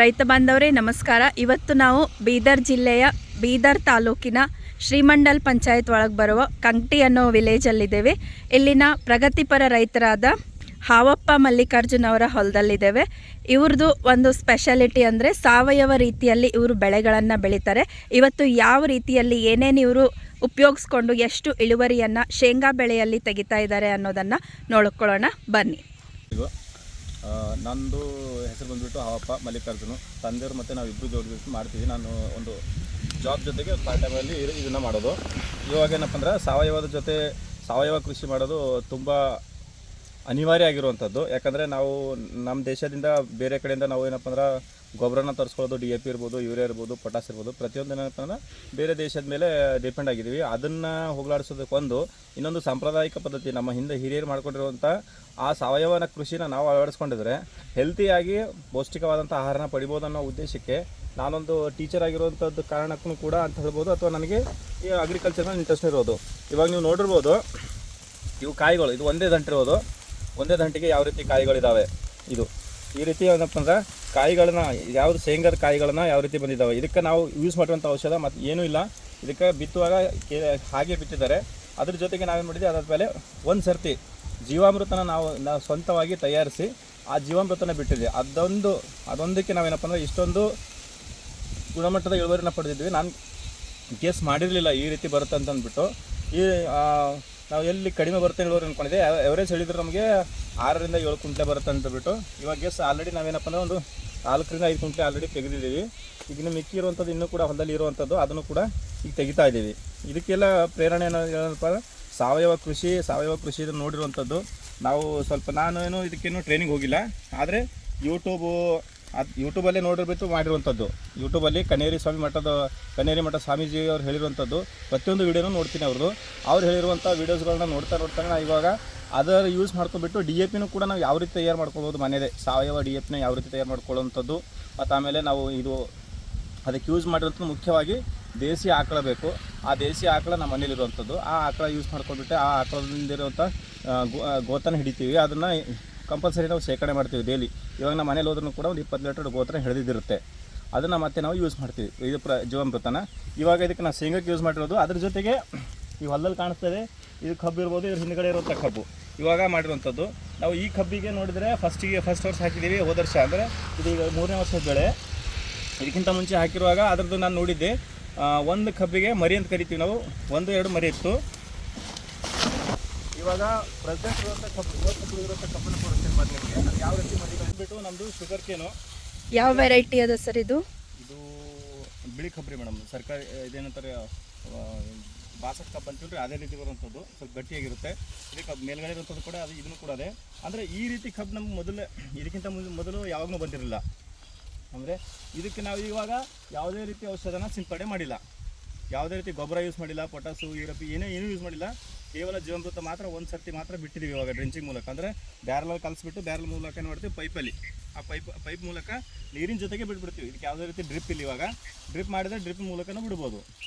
ರೈತ ಬಾಂಧವರೇ ನಮಸ್ಕಾರ. ಇವತ್ತು ನಾವು ಬೀದರ್ ಜಿಲ್ಲೆಯ ಬೀದರ್ ತಾಲೂಕಿನ ಶ್ರೀಮಂಡಲ್ ಪಂಚಾಯತ್ ಒಳಗೆ ಬರುವ ಕಂಕ್ಟಿ ಅನ್ನೋ ವಿಲೇಜಲ್ಲಿದ್ದೇವೆ. ಇಲ್ಲಿನ ಪ್ರಗತಿಪರ ರೈತರಾದ ಹಾವಪ್ಪ ಮಲ್ಲಿಕಾರ್ಜುನ್ ಅವರ ಹೊಲದಲ್ಲಿದ್ದೇವೆ. ಇವ್ರದ್ದು ಒಂದು ಸ್ಪೆಷಾಲಿಟಿ ಅಂದರೆ ಸಾವಯವ ರೀತಿಯಲ್ಲಿ ಇವರು ಬೆಳೆಗಳನ್ನು ಬೆಳೀತಾರೆ. ಇವತ್ತು ಯಾವ ರೀತಿಯಲ್ಲಿ ಏನೇನು ಇವರು ಉಪಯೋಗಿಸ್ಕೊಂಡು ಎಷ್ಟು ಇಳುವರಿಯನ್ನು ಶೇಂಗಾ ಬೆಳೆಯಲ್ಲಿ ತೆಗಿತಾ ಇದ್ದಾರೆ ಅನ್ನೋದನ್ನು ನೋಡ್ಕೊಳ್ಳೋಣ ಬನ್ನಿ. ನಂದು ಹೆಸರು ಬಂದುಬಿಟ್ಟು ಹಾವಪ್ಪ ಮಲ್ಲಿಕಾರ್ಜುನು. ತಂದೆಯವರು ಮತ್ತು ನಾವು ಇಬ್ಬರು ಜೋಡಿಸಿ ಮಾಡ್ತೀವಿ. ನಾನು ಒಂದು ಜಾಬ್ ಜೊತೆಗೆ ಪಾರ್ಟ್ ಟೈಮಲ್ಲಿ ಇದನ್ನು ಮಾಡೋದು. ಇವಾಗ ಏನಪ್ಪ ಅಂದ್ರೆ ಸಾವಯವ ಕೃಷಿ ಮಾಡೋದು ತುಂಬ ಅನಿವಾರ್ಯ ಆಗಿರುವಂಥದ್ದು. ಯಾಕಂದರೆ ನಾವು ನಮ್ಮ ದೇಶದಿಂದ ಬೇರೆ ಕಡೆಯಿಂದ ನಾವು ಏನಪ್ಪ ಅಂದ್ರೆ ಗೊಬ್ಬರನ ತರಿಸ್ಕೊಳ್ಳೋದು, DAP ಇರ್ಬೋದು, ಯೂರಿಯಾ ಇರ್ಬೋದು, ಪೊಟಾಸ್ ಇರ್ಬೋದು, ಪ್ರತಿಯೊಂದು ಏನಪ್ಪ ಅಂದ್ರೆ ಬೇರೆ ದೇಶದ ಮೇಲೆ ಡಿಪೆಂಡ್ ಆಗಿದ್ದೀವಿ. ಅದನ್ನು ಹೋಗಲಾಡಿಸೋದಕ್ಕೊಂದು ಇನ್ನೊಂದು ಸಾಂಪ್ರದಾಯಿಕ ಪದ್ಧತಿ ನಮ್ಮ ಹಿಂದೆ ಹಿರಿಯರು ಮಾಡ್ಕೊಂಡಿರುವಂಥ ಆ ಸಾವಯವ ಕೃಷಿನ ನಾವು ಅಳವಡಿಸ್ಕೊಂಡಿದ್ರೆ ಹೆಲ್ತಿಯಾಗಿ ಪೌಷ್ಟಿಕವಾದಂಥ ಆಹಾರನ ಪಡಿಬೋದು ಅನ್ನೋ ಉದ್ದೇಶಕ್ಕೆ ನಾನೊಂದು ಟೀಚರ್ ಆಗಿರುವಂಥದ್ದು ಕಾರಣಕ್ಕೂ ಕೂಡ ಅಂತ ಹೇಳ್ಬೋದು, ಅಥವಾ ನನಗೆ ಈ ಅಗ್ರಿಕಲ್ಚರ್ನಲ್ಲಿ ಇಂಟ್ರೆಸ್ಟ್ ಇರೋದು. ಇವಾಗ ನೀವು ನೋಡಿರ್ಬೋದು, ಇವು ಕಾಯಿಗಳು, ಇದು ಒಂದೇ ದಂಟಿರೋದು. ಒಂದೇ ದಂಟಿಗೆ ಯಾವ ರೀತಿ ಕಾಯಿಗಳಿದ್ದಾವೆ. ಇದು ಈ ರೀತಿ ಏನಪ್ಪ ಅಂದ್ರೆ ಕಾಯಿಗಳನ್ನ ಯಾವುದು ಶೇಂಗಾದ ಕಾಯಿಗಳನ್ನ ಯಾವ ರೀತಿ ಬಂದಿದ್ದಾವೆ. ಇದಕ್ಕೆ ನಾವು ಯೂಸ್ ಮಾಡುವಂಥ ಔಷಧ ಮತ್ತು ಏನೂ ಇಲ್ಲ. ಇದಕ್ಕೆ ಬಿತ್ತುವಾಗ ಹಾಗೆ ಬಿತ್ತಿದ್ದಾರೆ. ಅದ್ರ ಜೊತೆಗೆ ನಾವೇನು ಮಾಡಿದ್ವಿ, ಅದಾದ ಮೇಲೆ ಒಂದು ಸರ್ತಿ ಜೀವಾಮೃತನ ನಾವು ಸ್ವಂತವಾಗಿ ತಯಾರಿಸಿ ಆ ಜೀವಾಮೃತನ ಬಿಟ್ಟಿದ್ವಿ. ಅದೊಂದಕ್ಕೆ ನಾವೇನಪ್ಪ ಅಂದರೆ ಇಷ್ಟೊಂದು ಗುಣಮಟ್ಟದ ಇಳುವರಿನ ಪಡೆದಿದ್ವಿ. ನಾನು ಗೆಸ್ ಮಾಡಿರಲಿಲ್ಲ ಈ ರೀತಿ ಬರುತ್ತೆ ಅಂತ ಅಂದ್ಬಿಟ್ಟು. ನಾವು ಎಲ್ಲಿ ಕಡಿಮೆ ಬರುತ್ತೆ ಇಳುವರಿ ಅಂದ್ಕೊಂಡಿದ್ದೆ. ಎವರೇಜ್ ಹೇಳಿದ್ರೆ ನಮಗೆ 6 ರಿಂದ 7 ಕ್ವಿಂಟಲ್ ಬರುತ್ತೆ ಅಂತಬಿಟ್ಟು ಇವಾಗ ಗೆಸ್ ಆಲ್ರೆಡಿ ನಾವೇನಪ್ಪ ಅಂದರೆ ಒಂದು 4 ರಿಂದ 5 ಕ್ವಿಂಟಲ್ ಆಲ್ರೆಡಿ ತೆಗೆದಿದ್ದೀವಿ. ಈಗ ಮಿಕ್ಕಿ ಇರುವಂಥದ್ದು ಇನ್ನೂ ಕೂಡ ಹೊಲದಲ್ಲಿ ಇರುವಂಥದ್ದು ಅದನ್ನು ಕೂಡ ಈಗ ತೆಗಿತಾ ಇದ್ದೀವಿ. ಇದಕ್ಕೆಲ್ಲ ಪ್ರೇರಣೆ ಏನಪ್ಪ, ಸಾವಯವ ಕೃಷಿ ಇದನ್ನು ನೋಡಿರುವಂಥದ್ದು. ನಾವು ಸ್ವಲ್ಪ ನಾನೇನು ಇದಕ್ಕೇನು ಟ್ರೈನಿಂಗ್ ಹೋಗಿಲ್ಲ, ಆದರೆ ಯೂಟ್ಯೂಬಲ್ಲೇ ನೋಡಿರ್ಬಿಟ್ಟು ಮಾಡಿರುವಂಥದ್ದು. ಯೂಟ್ಯೂಬಲ್ಲಿ ಕನೇರಿ ಮಠ ಸ್ವಾಮೀಜಿ ಅವ್ರು ಹೇಳಿರುವಂಥದ್ದು ಪ್ರತಿಯೊಂದು ವೀಡಿಯೋನೂ ನೋಡ್ತೀನಿ. ಅವ್ರು ಹೇಳಿರುವಂಥ ವೀಡಿಯೋಸ್ಗಳನ್ನ ನೋಡ್ತಾ ನಾನು ಇವಾಗ ಅದರ ಯೂಸ್ ಮಾಡ್ಕೊಬಿಟ್ಟು DAPನೂ ಕೂಡ ನಾವು ಯಾವ ರೀತಿ ತಯಾರು ಮಾಡ್ಕೊಬೋದು ಮನೆಯದೇ. ಸಾವಯವ DAPನ ಯಾವ ರೀತಿ ತಯಾರು ಮಾಡ್ಕೊಳ್ಳೋವಂಥದ್ದು. ಮತ್ತು ಆಮೇಲೆ ನಾವು ಅದಕ್ಕೆ ಯೂಸ್ ಮಾಡಿರೋಂಥದ್ದು ಮುಖ್ಯವಾಗಿ ದೇಸಿ ಆಕಳ ಬೇಕು. ಆ ದೇಸಿ ಆಕಳ ನಮ್ಮ ಮನೇಲಿರುವಂಥದ್ದು. ಆ ಆಕಳ ಯೂಸ್ ಮಾಡ್ಕೊಂಡ್ಬಿಟ್ಟು ಆ ಆಕಳದಿಂದಿರುವಂಥ ಗೋತನ ಹಿಡಿತೀವಿ. ಅದನ್ನು ಕಂಪಲ್ಸರಿ ನಾವು ಶೇಖರಣೆ ಮಾಡ್ತೀವಿ ಡೈಲಿ. ಇವಾಗ ನಮ್ಮ ಮನೇಲಿ ಹೋದ್ರೂ ಕೂಡ ಒಂದು 20 ಲೀಟರ್ ಗೋತ್ರ ಹಿಡಿದಿರುತ್ತೆ. ಅದನ್ನು ಮತ್ತೆ ನಾವು ಯೂಸ್ ಮಾಡ್ತೀವಿ, ಇದು ಜೀವಾಮೃತನ. ಇವಾಗ ಇದಕ್ಕೆ ನಾವು ಶೇಂಗಕ್ಕೆ ಯೂಸ್ ಮಾಡಿರೋದು. ಅದ್ರ ಜೊತೆಗೆ ಈ ಹೊಲದಲ್ಲಿ ಕಾಣಿಸ್ತದೆ, ಇದು ಕಬ್ಬು ಇರ್ಬೋದು, ಇದ್ರ ಹಿಂದ್ಗಡೆ ಇರುವಂಥ ಕಬ್ಬು ಇವಾಗ ಮಾಡಿರುವಂಥದ್ದು. ನಾವು ಈ ಕಬ್ಬಿಗೆ ನೋಡಿದರೆ ಫಸ್ಟ್ ವರ್ಷ ಹಾಕಿದ್ದೀವಿ. ಹೋದ ವರ್ಷ ಅಂದರೆ ಇದು ಈಗ 3ನೇ ವರ್ಷದ ಬೆಳೆ. ಇದಕ್ಕಿಂತ ಮುಂಚೆ ಹಾಕಿರುವಾಗ ಅದರದ್ದು ನಾನು ನೋಡಿದ್ದೆ, ಒಂದು ಕಬ್ಬಿಗೆ ಮರಿ ಅಂತ ಕರಿತೀವಿ ನಾವು, 1-2 ಮರಿ ಇತ್ತು. ಇವಾಗ ಪ್ರೆಸೆಂಟ್ ಇರುವಂಥ ಕಬ್ಬನ್ನು ಕೊಡುತ್ತೆ ನಿಮಗೆ. ಅದು ಯಾವ ರೀತಿ ಮರಿ ಬಂದುಬಿಟ್ಟು ನಮ್ಮದು ಶುಗರ್ ಕೇನು. ಯಾವ ವೆರೈಟಿ ಅದ ಸರ್ ಇದು? ಬಿಳಿ ಕಬ್ಬರಿ ಮೇಡಮ್. ಸರ್ಕಾರಿ ಇದೇನಂತಾರೆ ಬಾಸಕ್ ಕಬ್ಬು ಅಂತೀವಿ, ಅದೇ ರೀತಿ ಬರುವಂಥದ್ದು. ಸ್ವಲ್ಪ ಗಟ್ಟಿಯಾಗಿರುತ್ತೆ. ಇದಕ್ಕೆ ಮೇಲ್ಗಡೆ ಇರುವಂಥದ್ದು ಕೂಡ ಇದನ್ನು ಕೂಡ ಅದೇ. ಅಂದರೆ ಈ ರೀತಿ ಕಬ್ಬು ನಮ್ಗೆ ಇದಕ್ಕಿಂತ ಮೊದಲು ಯಾವಾಗಲೂ ಬಂದಿರಲಿಲ್ಲ. ಅಂದರೆ ಇದಕ್ಕೆ ನಾವು ಇವಾಗ ಯಾವುದೇ ರೀತಿ ಔಷಧನ ಸಿಂಪಡಣೆ ಮಾಡಿಲ್ಲ, ಯಾವುದೇ ರೀತಿ ಗೊಬ್ಬರ ಯೂಸ್ ಮಾಡಿಲ್ಲ, ಪೊಟಾಸು, ಯೂರಪಿ ಏನೂ ಯೂಸ್ ಮಾಡಿಲ್ಲ. ಕೇವಲ ಜೀವಾಮೃತ ಮಾತ್ರ ಒಂದು ಸರ್ತಿ ಮಾತ್ರ ಬಿಟ್ಟಿದ್ದೀವಿ ಇವಾಗ ಡ್ರೆಂಚಿಂಗ್ ಮೂಲಕ. ಅಂದರೆ ಬ್ಯಾರಲಲ್ಲಿ ಕಲಿಸ್ಬಿಟ್ಟು ಬ್ಯಾರಲ್ ಮೂಲಕ ಏನು ಮಾಡ್ತೀವಿ, ಪೈಪಲ್ಲಿ ಆ ಪೈಪ್ ಮೂಲಕ ನೀರಿನ ಜೊತೆಗೆ ಬಿಟ್ಬಿಡ್ತೀವಿ. ಇದಕ್ಕೆ ಯಾವುದೇ ರೀತಿ ಡ್ರಿಪ್ ಇಲ್ಲ. ಇವಾಗ ಡ್ರಿಪ್ ಮಾಡಿದರೆ ಡ್ರಿಪ್ ಮೂಲಕನೂ ಬಿಡ್ಬೋದು.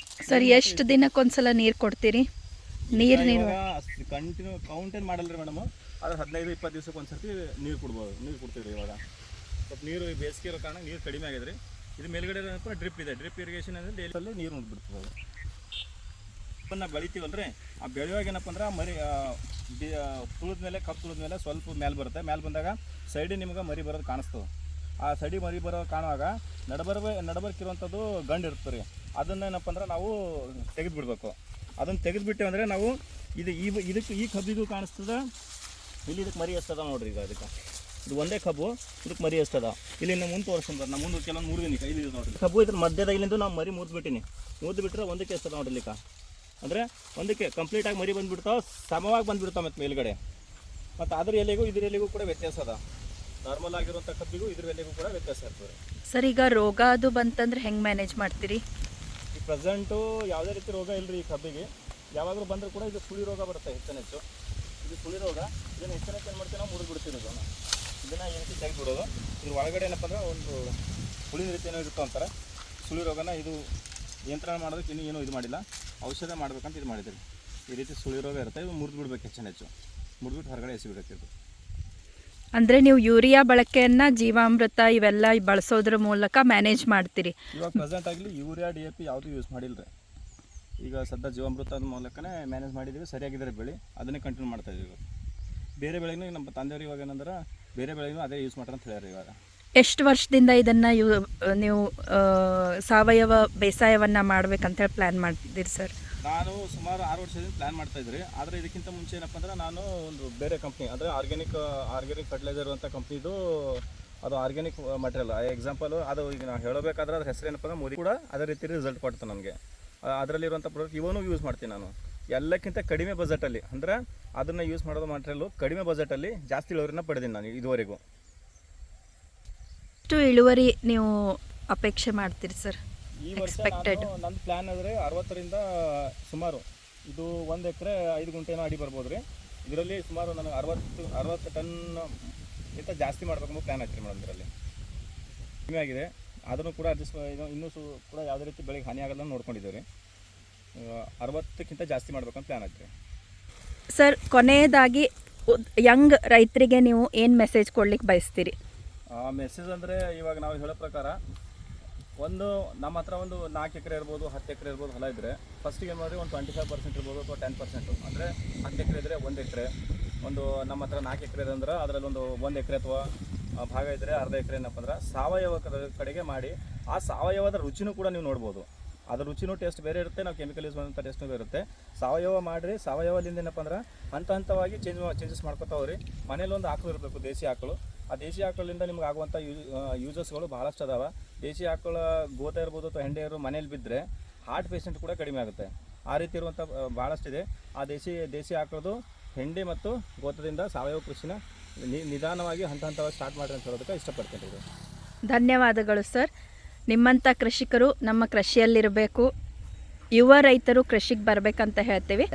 ಸರ್ ಎಷ್ಟು ದಿನಕ್ಕೊಂದ್ಸಲ ನೀರು ಕೊಡ್ತೀರಿ? ನೀರು ಕಂಟಿನ್ಯೂ ಕೌಂಟೇನು ಮಾಡಲ್ಲ ರೀ ಮೇಡಮು. ಆದರೆ 15-20 ದಿವಸಕ್ಕೆ ಒಂದು ಸರ್ತಿ ನೀರು ಕೊಡ್ತೀವಿ ರೀ. ಇವಾಗ ಸ್ವಲ್ಪ ನೀರು ಬೇಸಿಗೆ ಇರೋ ಕಾರಣ ನೀರು ಕಡಿಮೆ ಆಗಿದೆ. ಇದು ಮೇಲ್ಗಡೆ ಏನಪ್ಪ ಡ್ರಿಪ್ ಇದೆ. ಡ್ರಿಪ್ ಇರಿಗೇಷನ್ ಅಂದರೆ ಡೈಲಿ ನೀರು ಮುಟ್ಬಿಡ್ತದೆ. ನಾವು ಬೆಳಿತೀವಲ್ರಿ, ಆ ಬೆಳೆಯುವಾಗ ಏನಪ್ಪ ಅಂದ್ರೆ ಮರಿ ಕಬ್ಬು ತುಳಿದ ಮೇಲೆ ಸ್ವಲ್ಪ ಮೇಲೆ ಬರುತ್ತೆ. ಮೇಲೆ ಬಂದಾಗ ಸೈಡಿಗೆ ನಿಮ್ಗೆ ಮರಿ ಬರೋದು ಕಾಣಿಸ್ತದೆ. ಆ ಸೈಡಿಗೆ ಮರಿ ಬರೋದು ಕಾಣುವಾಗ ನಡಬರ್ಕಿರುವಂಥದ್ದು ಗಂಡು ಇರ್ತದೆ ರೀ. ಅದನ್ನು ಏನಪ್ಪ ಅಂದ್ರೆ ನಾವು ತೆಗೆದುಬಿಡ್ಬೇಕು. ಅದನ್ನು ತೆಗೆದುಬಿಟ್ಟೆ ಅಂದರೆ ನಾವು ಇದಕ್ಕೆ ಈ ಕಬ್ಬಿಗೂ ಕಾಣಿಸ್ತದೆ. ಇಲ್ಲಿ ಇದಕ್ಕೆ ಮರಿ ಎಸ್ತದ ನೋಡ್ರಿ. ಈಗ ಇದು ಒಂದೇ ಕಬ್ಬು, ಇದಕ್ಕೆ ಮರಿ ಎಸ್ತದ. ಇಲ್ಲಿ ನಮ್ಮ ಮುಂದೆ ತೋರಿಸ್ತಾರೆ. ನಮ್ಮ ಮುಂದೆ ಕೆಲವೊಂದು ಮುರಿದೀನಿ ಇಲ್ಲಿ ನೋಡಿರಿ. ಕಬ್ಬು ಇದ್ರ ಮಧ್ಯದ ಇಲ್ಲಿಂದ ನಾವು ಮರಿ ಮುರಿದ್ಬಿಟ್ರೆ ಒಂದಕ್ಕೆ ಎಸ್ತದ ನೋಡ್ಲಿಕ್ಕ. ಅಂದರೆ ಒಂದಕ್ಕೆ ಕಂಪ್ಲೀಟಾಗಿ ಮರಿ ಬಂದುಬಿಡ್ತಾವೆ, ಸಮವಾಗಿ ಬಂದುಬಿಡ್ತಾವೆ. ಮತ್ತು ಮೇಲ್ಗಡೆ ಮತ್ತು ಅದ್ರ ಎಲೆಗೂ ಇದ್ರ ಎಲೆಗೂ ಕೂಡ ವ್ಯತ್ಯಾಸ ಅದ. ನಾರ್ಮಲ್ ಆಗಿರುವಂಥ ಕಬ್ಬಿಗೂ ಇದ್ರ ಎಲೆಗೂ ಕೂಡ ವ್ಯತ್ಯಾಸ ಇರ್ತದೆ. ಸರ್ ಈಗ ರೋಗ ಅದು ಬಂತಂದ್ರೆ ಹೆಂಗೆ ಮ್ಯಾನೇಜ್ ಮಾಡ್ತೀರಿ? ಈ ಪ್ರೆಸೆಂಟು ಯಾವುದೇ ರೀತಿ ರೋಗ ಇಲ್ಲರಿ ಈ ಕಬ್ಬಿಗೆ. ಯಾವಾಗಲೂ ಬಂದರೂ ಕೂಡ ಇದು ಸುಳಿ ರೋಗ ಬರುತ್ತೆ ಹೆಚ್ಚು. ಇದು ಸುಳಿ ರೋಗ. ಇದನ್ನು ಹೆಚ್ಚು ಏನು ಮಾಡ್ತೀವಿ, ನಾವು ಮುರಿದ್ಬಿಡ್ತೀವಿ. ಇದನ್ನು ಈ ರೀತಿ ತೆಗೆದುಬಿಡೋದು. ಇದ್ರ ಒಳಗಡೆ ಏನಪ್ಪ ಅಂದ್ರೆ ಒಂದು ಹುಳಿ ರೀತಿ ಏನೋ ಇರುತ್ತೋ ಅಂತಾರೆ. ಸುಳಿ ರೋಗನ ಇದು ನಿಯಂತ್ರಣ ಮಾಡೋದಕ್ಕೆ ಇನ್ನೂ ಏನೂ ಇದು ಮಾಡಿಲ್ಲ, ಔಷಧ ಮಾಡ್ಬೇಕಂತ ಇದು ಮಾಡಿದ್ದೀವಿ. ಈ ರೀತಿ ಸುಳಿ ರೋಗ ಇರುತ್ತೆ. ಇದು ಮುರಿದು ಬಿಡ್ಬೇಕು, ಹೆಚ್ಚು ಮುರಿದ್ಬಿಟ್ಟು ಹೊರಗಡೆ ಎಸಿಬಿಡಕ್ಕೆ. ಅಂದರೆ ನೀವು ಯೂರಿಯಾ ಬಳಕೆಯನ್ನು ಜೀವಾಮೃತ ಇವೆಲ್ಲ ಬಳಸೋದ್ರ ಮೂಲಕ ಮ್ಯಾನೇಜ್ ಮಾಡ್ತೀರಿ. ಇವಾಗ ಪ್ರೆಸೆಂಟ್ ಆಗಲಿ ಯೂರಿಯಾ DAP ಯಾವುದೂ ಯೂಸ್ ಮಾಡಿಲ್ಲ ರೀ. ಈಗ ಸದ್ಯ ಜೀವಾಮೃತದ ಮೂಲಕನೇ ಮ್ಯಾನೇಜ್ ಮಾಡಿದ್ದೀವಿ, ಸರಿಯಾಗಿದ್ದಾರೆ ಬೆಳೆ, ಅದನ್ನೇ ಕಂಟಿನ್ಯೂ ಮಾಡ್ತಾ ಇದ್ದೀವಿ. ಬೇರೆ ಬೆಳೆಗೂ ನಮ್ಮ ತಂದೆಯವರು ಇವಾಗ ಏನಂದ್ರೆ ಬೇರೆ ಬೆಳೆಗೂ ಅದೇ ಯೂಸ್ ಮಾಡ್ರಿ ಅಂತ ಹೇಳ್ಯಾರ. ಇವಾಗ ಎಷ್ಟು ವರ್ಷದಿಂದ ಇದನ್ನು ನೀವು ಸಾವಯವ ಬೇಸಾಯವನ್ನು ಮಾಡ್ಬೇಕಂತೇಳಿ ಪ್ಲ್ಯಾನ್ ಮಾಡಿದ್ದೀರಿ ಸರ್? ನಾನು ಸುಮಾರು 6 ವರ್ಷದಿಂದ ಪ್ಲ್ಯಾನ್ ಮಾಡ್ತಾ ಇದ್ರಿ. ಆದರೆ ಇದಕ್ಕಿಂತ ಮುಂಚೆ ಏನಪ್ಪ ಅಂದ್ರೆ ನಾನು ಒಂದು ಬೇರೆ ಕಂಪ್ನಿ ಅಂದರೆ ಆರ್ಗ್ಯಾನಿಕ್ ಫರ್ಟಿಲೈಸರ್ ಅಂತ ಕಂಪ್ನಿದು, ಅದು ಆರ್ಗ್ಯಾನಿಕ್ ಮಟೀರಿಯಲ್. ಎಕ್ಸಾಂಪಲು ಅದು ಈಗ ನಾವು ಹೇಳಬೇಕಾದ್ರೆ ಅದ್ರ ಹೆಸರು ಏನಪ್ಪ ಅಂದ್ರೆ ಮೋದಿ ಕೂಡ ಅದೇ ರೀತಿ ರಿಸಲ್ಟ್ ಕೊಡ್ತು ನನಗೆ. ಅದರಲ್ಲಿರುವಂಥ ಪ್ರಾಡಕ್ಟ್ ಇವನು ಯೂಸ್ ಮಾಡ್ತೀನಿ ನಾನು. ಎಲ್ಲಕ್ಕಿಂತ ಕಡಿಮೆ ಬಜೆಟಲ್ಲಿ, ಅಂದರೆ ಅದನ್ನು ಯೂಸ್ ಮಾಡೋದು ಮಟೀರಿಯಲ್ಲು ಕಡಿಮೆ ಬಜೆಟಲ್ಲಿ ಜಾಸ್ತಿ ಇಳುವರಿನ ಪಡೆದೀನಿ ನಾನು ಇದುವರೆಗೂ. ಎಷ್ಟು ಇಳುವರಿ ನೀವು ಅಪೇಕ್ಷೆ ಮಾಡ್ತೀರಿ ಸರ್? ಈ ವರ್ಷ ನನ್ನ ಪ್ಲ್ಯಾನ್ ಅಂದರೆ 60ರಿಂದ ಸುಮಾರು ಇದು 1 ಎಕರೆ 5 ಗುಂಟೆನೋ ಅಡಿ ಬರ್ಬೋದು ರೀ. ಇದರಲ್ಲಿ ಸುಮಾರು ನನಗೆ 60 ಟನ್ಗಿಂತ ಜಾಸ್ತಿ ಮಾಡಬೇಕು ಪ್ಲ್ಯಾನ್ ಆಗ್ತೀರಿ ಮೇಡಮ್. ಇದರಲ್ಲಿ ಕಡಿಮೆ ಆಗಿದೆ, ಅದನ್ನು ಕೂಡ ಅಡ್ಜಸ್ಟ್ ಇನ್ನೂ ಕೂಡ ಯಾವುದೇ ರೀತಿ ಬೆಳೆಗೆ ಹಾನಿ ಆಗಲ್ಲ ನೋಡ್ಕೊಂಡಿದ್ದೀವಿ ರೀ. 60ಕ್ಕಿಂತ ಜಾಸ್ತಿ ಮಾಡ್ಬೇಕಂತ ಪ್ಲ್ಯಾನ್ ಆಗ್ತೀರಿ ಸರ್. ಕೊನೆಯದಾಗಿ ಯಂಗ್ ರೈತರಿಗೆ ನೀವು ಏನು ಮೆಸೇಜ್ ಕೊಡ್ಲಿಕ್ಕೆ ಬಯಸ್ತೀರಿ? ಮೆಸೇಜ್ ಅಂದರೆ ಇವಾಗ ನಾವು ಹೇಳೋ ಪ್ರಕಾರ ಒಂದು ನಮ್ಮ ಹತ್ರ ಒಂದು 4 ಎಕರೆ ಇರ್ಬೋದು, 10 ಎಕರೆ ಇರ್ಬೋದು ಹೊಲ ಇದ್ದರೆ ಫಸ್ಟಿಗೆ ಏನು ಮಾಡಿರಿ ಒಂದು 25% ಇರ್ಬೋದು ಅಥವಾ 10%. ಅಂದರೆ 10 ಎಕರೆ ಇದ್ದರೆ 1 ಎಕರೆ, ಒಂದು ನಮ್ಮ ಹತ್ರ 4 ಎಕರೆ ಇದೆ ಅಂದ್ರೆ ಅದರಲ್ಲಿ ಒಂದು 1 ಎಕರೆ ಅಥವಾ ಭಾಗ ಇದ್ದರೆ ಅರ್ಧ ಎಕರೆ ಏನಪ್ಪ ಅಂದ್ರೆ ಸಾವಯವ ಕಡೆಗೆ ಮಾಡಿ ಆ ಸಾವಯವದ ರುಚಿನೂ ಕೂಡ ನೀವು ನೋಡ್ಬೋದು. ಅದ್ರ ರುಚಿನೂ ಟೇಸ್ಟ್ ಬೇರೆ ಇರುತ್ತೆ, ನಾವು ಕೆಮಿಕಲ್ ಯೂಸ್ ಮಾಡೋಂಥ ಟೇಸ್ಟೂ ಬೇರೆ ಇರುತ್ತೆ. ಸಾವಯವ ಮಾಡಿರಿ, ಸಾವಯವದಿಂದ ಏನಪ್ಪ ಅಂದ್ರೆ ಹಂತವಾಗಿ ಚೇಂಜಸ್ ಮಾಡ್ಕೊತಾವ್ರಿ. ಮನೇಲಿ ಒಂದು ಆಕಳು ಇರಬೇಕು, ದೇಸಿ ಆಕಳು. ಆ ದೇಸಿ ಆಕಳಿಂದ ನಿಮ್ಗೆ ಆಗುವಂಥ ಯೂಸಸ್ಗಳು ಭಾಳಷ್ಟು ಅದಾವೆ. ದೇಸಿ ಆಕಳ ಗೋತ ಇರ್ಬೋದು ಅಥವಾ ಹೆಂಡೆ ಇರೋ ಮನೇಲಿ ಬಿದ್ದರೆ ಹಾರ್ಟ್ ಪೇಷಂಟ್ ಕೂಡ ಕಡಿಮೆ ಆಗುತ್ತೆ. ಆ ರೀತಿ ಇರುವಂಥ ಭಾಳಷ್ಟಿದೆ. ಆ ದೇಸಿ ಆಕಳದು ಹೆಂಡೆ ಮತ್ತು ಗೋತದಿಂದ ಸಾವಯವ ಕೃಷಿನ ನಿಧಾನವಾಗಿ ಹಂತವಾಗಿ ಸ್ಟಾರ್ಟ್ ಮಾಡಿರಿ ಅಂತ ಹೇಳೋದಕ್ಕೆ ಇಷ್ಟಪಡ್ತೀನಿ ಇದು. ಧನ್ಯವಾದಗಳು ಸರ್. ನಿಮ್ಮಂಥ ಕೃಷಿಕರು ನಮ್ಮ ಕೃಷಿಯಲ್ಲಿರಬೇಕು, ಯುವ ರೈತರು ಕೃಷಿಗೆ ಬರಬೇಕಂತ ಹೇಳ್ತೀವಿ.